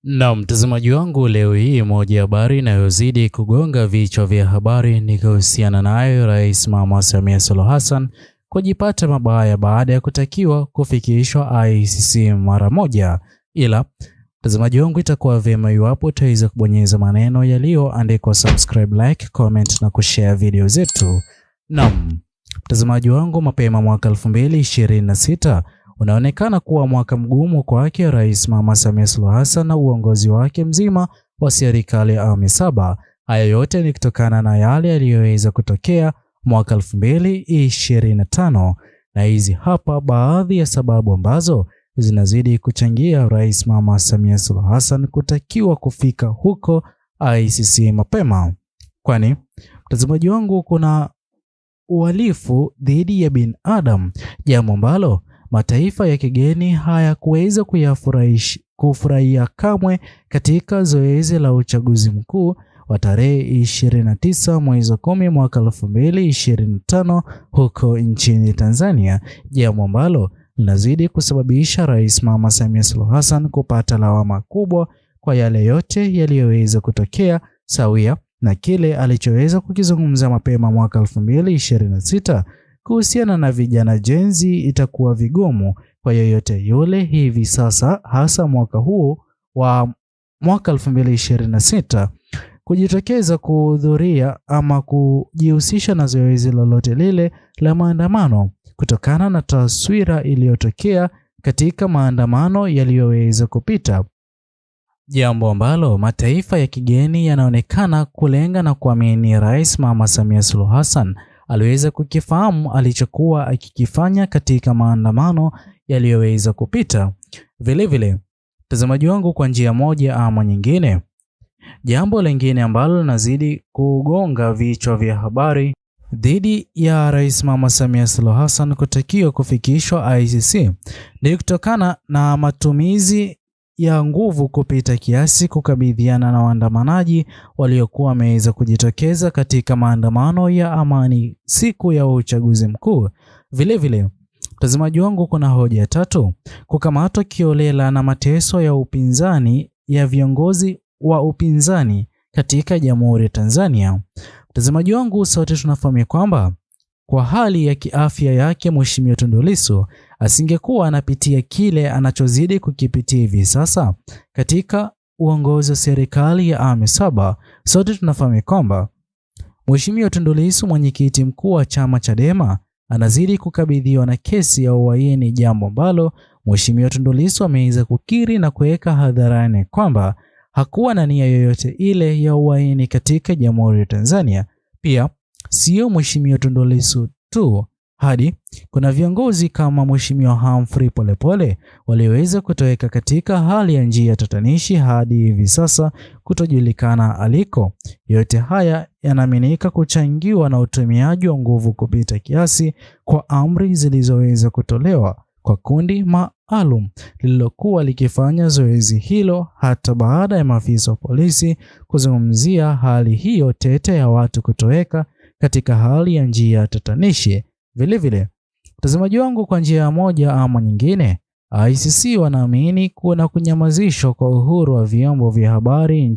Na mtazamaji wangu, leo hii moja ya habari inayozidi kugonga vichwa vya habari ni kuhusiana nayo Rais Mama Samia Suluhu Hassan kujipata mabaya baada ya kutakiwa kufikishwa ICC mara moja. Ila mtazamaji wangu, itakuwa vyema iwapo utaweza kubonyeza maneno yaliyoandikwa subscribe, like, comment na kushare video zetu. Naam, mtazamaji wangu, mapema mwaka 2026 unaonekana kuwa mwaka mgumu kwake Rais Mama Samia Suluhu Hassan na uongozi wake mzima wa serikali ya awamu ya 7. Haya yote ni kutokana na yale yaliyoweza kutokea mwaka 2025, na hizi hapa baadhi ya sababu ambazo zinazidi kuchangia Rais Mama Samia Suluhu Hassan kutakiwa kufika huko ICC mapema. Kwani mtazamaji wangu, kuna uhalifu dhidi ya binadamu, jambo ambalo mataifa ya kigeni hayakuweza kufurahia kamwe katika zoezi la uchaguzi mkuu wa tarehe 29 mwezi wa 10 mwaka 2025 huko nchini Tanzania, jambo ambalo linazidi kusababisha Rais Mama Samia Suluhu Hassan kupata lawama kubwa kwa yale yote yaliyoweza kutokea, sawia na kile alichoweza kukizungumza mapema mwaka 2026 kuhusiana na vijana Gen Z. Itakuwa vigumu kwa yoyote yule hivi sasa, hasa mwaka huu wa mwaka 2026, kujitokeza kuhudhuria ama kujihusisha na zoezi lolote lile la maandamano kutokana na taswira iliyotokea katika maandamano yaliyoweza kupita, jambo ambalo mataifa ya kigeni yanaonekana kulenga na kuamini Rais Mama Samia Suluhu Hassan aliweza kukifahamu alichokuwa akikifanya katika maandamano yaliyoweza kupita. Vile mtazamaji wangu, kwa njia moja ama nyingine, jambo lingine ambalo linazidi kugonga vichwa vya habari dhidi ya Rais Mama Samia Suluhu Hassan kutakiwa kufikishwa ICC ni kutokana na matumizi ya nguvu kupita kiasi kukabiliana na waandamanaji waliokuwa wameweza kujitokeza katika maandamano ya amani siku ya uchaguzi mkuu. Vile mtazamaji wangu, kuna hoja tatu: kukamatwa kiolela na mateso ya upinzani ya viongozi wa upinzani katika Jamhuri ya Tanzania. Mtazamaji wangu, sote tunafahamu kwamba kwa hali ya kiafya yake Mheshimiwa Tundu Lissu asingekuwa anapitia kile anachozidi kukipitia hivi sasa katika uongozi wa serikali ya awamu ya 7. Sote tunafahamu kwamba Mheshimiwa Tundu Lissu, mwenyekiti mkuu wa chama Chadema, anazidi kukabidhiwa na kesi ya uhaini, jambo ambalo Mheshimiwa Tundu Lissu ameweza kukiri na kuweka hadharani kwamba hakuwa na nia yoyote ile ya uhaini katika Jamhuri ya Tanzania. Pia sio Mheshimiwa Tundu Lissu tu, hadi kuna viongozi kama Mheshimiwa Humphrey Polepole walioweza kutoweka katika hali ya njia tatanishi hadi hivi sasa kutojulikana aliko. Yote haya yanaaminika kuchangiwa na utumiaji wa nguvu kupita kiasi kwa amri zilizoweza kutolewa kwa kundi maalum lililokuwa likifanya zoezi hilo, hata baada ya maafisa wa polisi kuzungumzia hali hiyo tete ya watu kutoweka katika hali ya njia tatanishi. Vile mtazamaji wangu, kwa njia moja ama nyingine, ICC wanaamini kuna kunyamazishwa kwa uhuru wa vyombo vya habari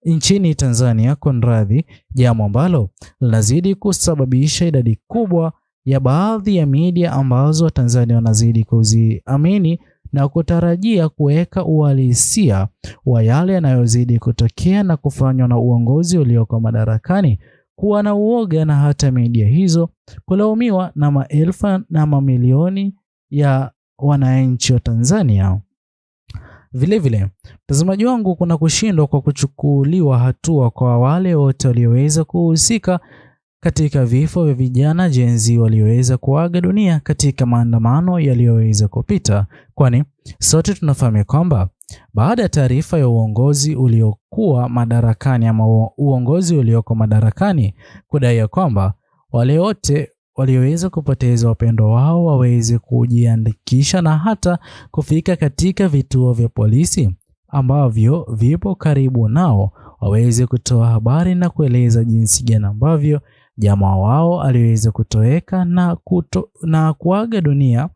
nchini Tanzania, kunradhi, jambo ambalo linazidi kusababisha idadi kubwa ya baadhi ya media ambazo Tanzania wanazidi kuziamini na kutarajia kuweka uhalisia wa yale yanayozidi kutokea na kufanywa na uongozi ulioko madarakani kuwa na uoga, na hata media hizo kulaumiwa na maelfu na mamilioni ya wananchi wa Tanzania. Vile mtazamaji wangu, kuna kushindwa kwa kuchukuliwa hatua kwa wale wote walioweza kuhusika katika vifo vya vijana Gen Z walioweza kuaga dunia katika maandamano yaliyoweza kupita, kwani sote tunafahamu kwamba baada ya taarifa ya uongozi uliokuwa madarakani ama uongozi ulioko madarakani kudai kwamba wale wote walioweza kupoteza wapendwa wao waweze kujiandikisha na hata kufika katika vituo vya polisi ambavyo vipo karibu nao, waweze kutoa habari na kueleza jinsi gani ambavyo jamaa wao aliweza kutoweka na kuaga dunia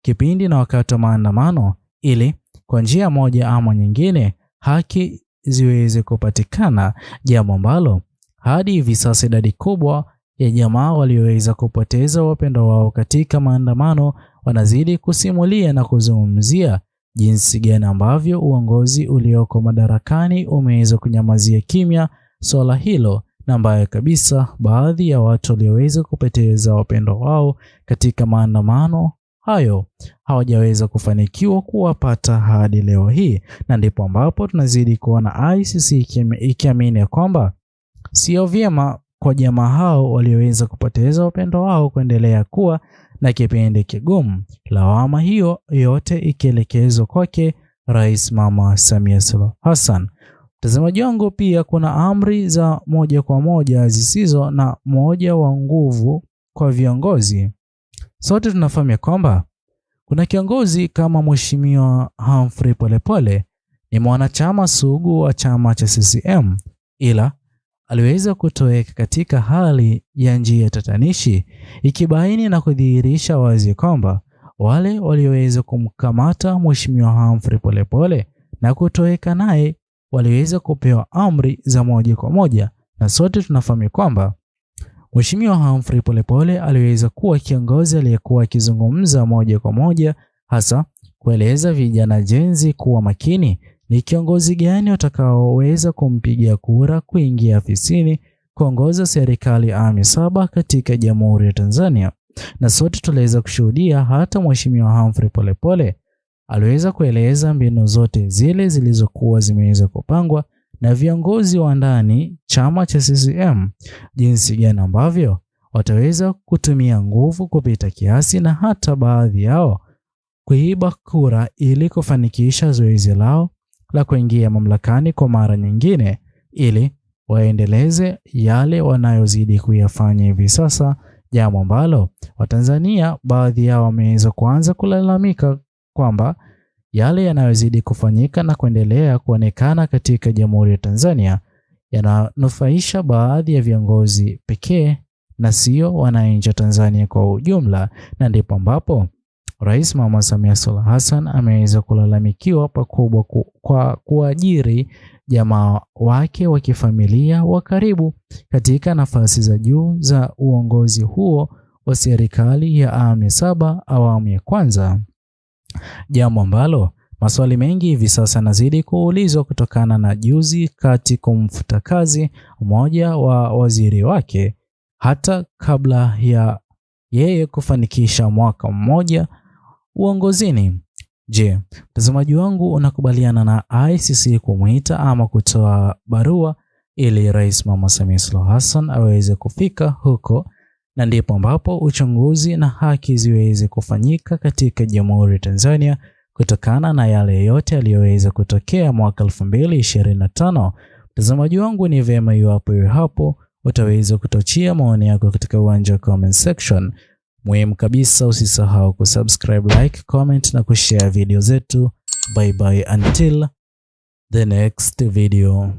kipindi na wakati wa maandamano ili kwa njia moja ama nyingine haki ziweze kupatikana, jambo ambalo hadi hivi sasa idadi kubwa ya jamaa walioweza kupoteza wapendwa wao katika maandamano wanazidi kusimulia na kuzungumzia jinsi gani ambavyo uongozi ulioko madarakani umeweza kunyamazia kimya swala hilo, na ambayo kabisa baadhi ya watu walioweza kupoteza wapendwa wao katika maandamano hayo hawajaweza kufanikiwa kuwapata hadi leo hii. Na ndipo ambapo tunazidi kuona ICC ikiamini kwamba sio vyema kwa jamaa hao walioweza kupoteza wapendwa wao kuendelea kuwa na kipindi kigumu, lawama hiyo yote ikielekezwa kwake Rais Mama Samia Suluhu Hassan. Mtazamaji wangu, pia kuna amri za moja kwa moja zisizo na moja wa nguvu kwa viongozi. Sote tunafahamu kwamba kuna kiongozi kama Mheshimiwa Humphrey Polepole ni mwanachama sugu wa chama cha CCM, ila aliweza kutoweka katika hali ya njia tatanishi, ikibaini na kudhihirisha wazi kwamba wale walioweza kumkamata Mheshimiwa Humphrey Polepole na kutoweka naye waliweza kupewa amri za moja kwa moja. Na sote tunafahamu kwamba Mheshimiwa Humphrey Polepole aliweza kuwa kiongozi aliyekuwa akizungumza moja kwa moja, hasa kueleza vijana jenzi kuwa makini ni kiongozi gani watakaoweza kumpigia kura kuingia afisini kuongoza serikali ya awamu 7 katika Jamhuri ya Tanzania. Na sote tuliweza kushuhudia hata Mheshimiwa Humphrey Polepole aliweza kueleza mbinu zote zile zilizokuwa zimeweza kupangwa na viongozi wa ndani chama cha CCM, jinsi gani ambavyo wataweza kutumia nguvu kupita kiasi na hata baadhi yao kuiba kura ili kufanikisha zoezi lao la kuingia mamlakani kwa mara nyingine, ili waendeleze yale wanayozidi kuyafanya hivi sasa, jambo ambalo Watanzania baadhi yao wameweza kuanza kulalamika kwamba yale yanayozidi kufanyika na kuendelea kuonekana katika Jamhuri ya Tanzania yananufaisha baadhi ya viongozi pekee na sio wananchi wa Tanzania kwa ujumla. Na ndipo ambapo Rais Mama Samia Suluhu Hassan ameweza kulalamikiwa pakubwa kwa kuajiri jamaa wake wa kifamilia wa karibu katika nafasi za juu za uongozi huo wa serikali ya awamu 7 awamu ya kwanza, jambo ambalo maswali mengi hivi sasa nazidi kuulizwa kutokana na juzi kati kumfuta kazi mmoja wa waziri wake hata kabla ya yeye kufanikisha mwaka mmoja uongozini. Je, mtazamaji wangu, unakubaliana na ICC kumuita ama kutoa barua ili Rais Mama Samia Suluhu Hassan aweze kufika huko, na ndipo ambapo uchunguzi na haki ziweze kufanyika katika Jamhuri ya Tanzania kutokana na yale yote yaliyoweza kutokea mwaka 2025. Mtazamaji wangu, ni vyema iwapo hapo utaweza kutochia maoni yako katika uwanja wa comment section. Muhimu kabisa, usisahau kusubscribe, like, comment na kushare video zetu. Bye bye until the next video.